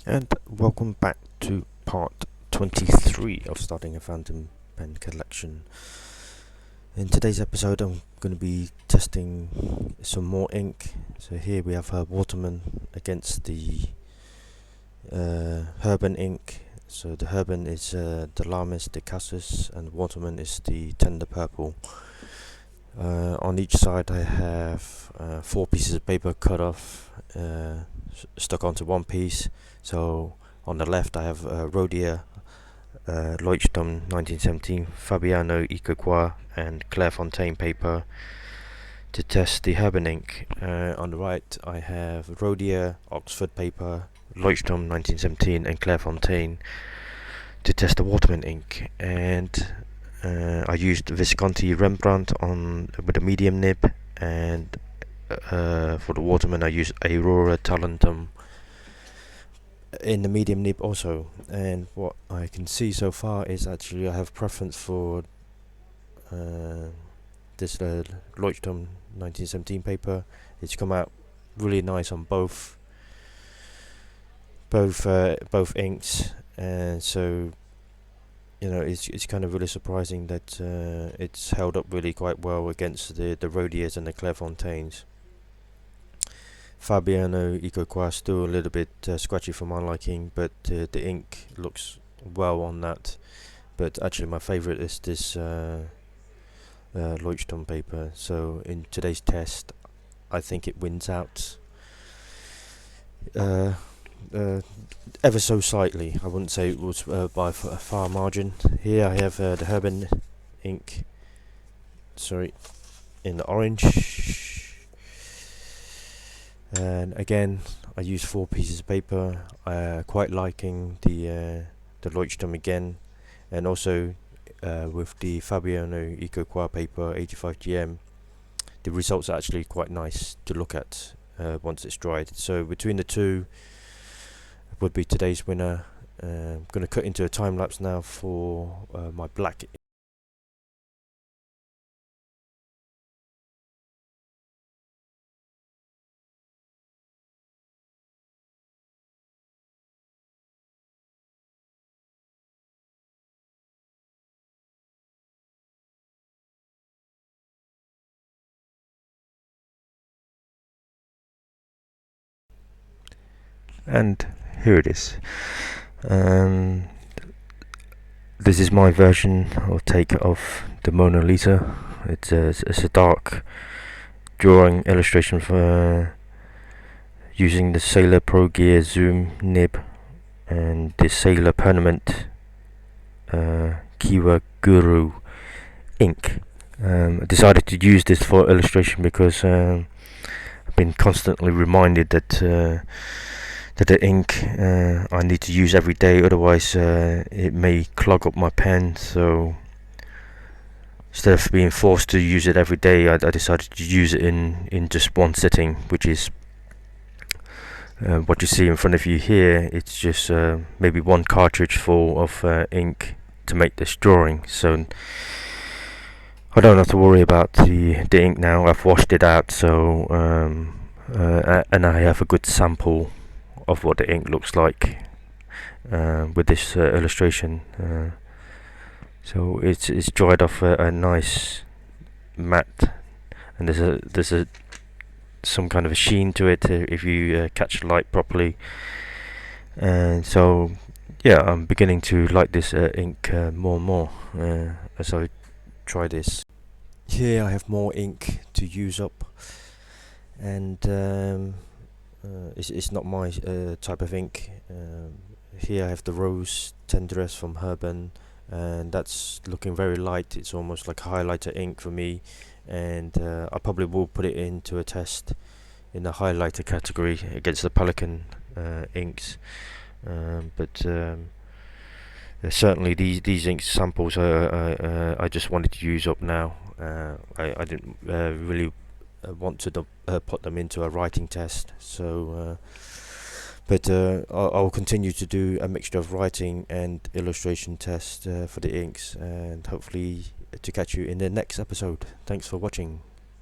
And welcome back to part 23 of starting a fountain pen collection. In today's episode I'm going to be testing some more ink. So here we have Waterman against the herbin ink. So the herbin is the Lamis de Cassis and Waterman is the tender purple. On each side I have 4 pieces of paper cut off, stuck onto one piece. So on the left I have Rhodia, Leuchtturm 1917, Fabiano-E23 and Clairefontaine paper to test the herbin ink. On the right I have Rhodia, Oxford paper, Leuchtturm 1917 and Clairefontaine to test the Waterman ink. And I used Visconti Rembrandt with a medium nib, and for the Waterman I used Aurora Talentum in the medium nib also. And what I can see so far is actually I have preference for this Leuchtturm 1917 paper. It's come out really nice on both inks, and so it's kind of really surprising that it's held up really quite well against the Rhodias and the Clairefontaines. Fabiano-E23 still a little bit scratchy for my liking, but the ink looks well on that. But actually my favourite is this Leuchtturm paper. So in today's test I think it wins out ever so slightly. I wouldn't say it was by a far margin. Here I have the herbin ink, in the orange, and again I use 4 pieces of paper. Quite liking the Leuchtturm again, and also with the Fabiano-E23 paper 85GM, the results are actually quite nice to look at once it's dried. So between the two would be today's winner. I'm going to cut into a time lapse now for my black. And here it is. This is my version or take of the Mona Lisa. It's a dark drawing illustration for using the Sailor Pro Gear Zoom nib and the Sailor Pernament Kiwa Guro ink. I decided to use this for illustration because I've been constantly reminded that the ink I need to use every day, otherwise it may clog up my pen. So instead of being forced to use it every day, I decided to use it in just one sitting, which is what you see in front of you here. It's just maybe one cartridge full of ink to make this drawing, so I don't have to worry about the ink now. I've washed it out, so and I have a good sample of what the ink looks like with this illustration. So it's dried off a nice matte, and there's some kind of a sheen to it if you catch the light properly. And so yeah, I'm beginning to like this ink more and more as I try this. Here I have more ink to use up, and it's not my type of ink. Here I have the Rose Tendresse from Herbin, and that's looking very light. It's almost like highlighter ink for me, and I probably will put it into a test in the highlighter category against the Pelican inks. But certainly these ink samples I just wanted to use up now. I didn't really want to put them into a writing test, so but I'll continue to do a mixture of writing and illustration test for the inks, and hopefully to catch you in the next episode. Thanks for watching.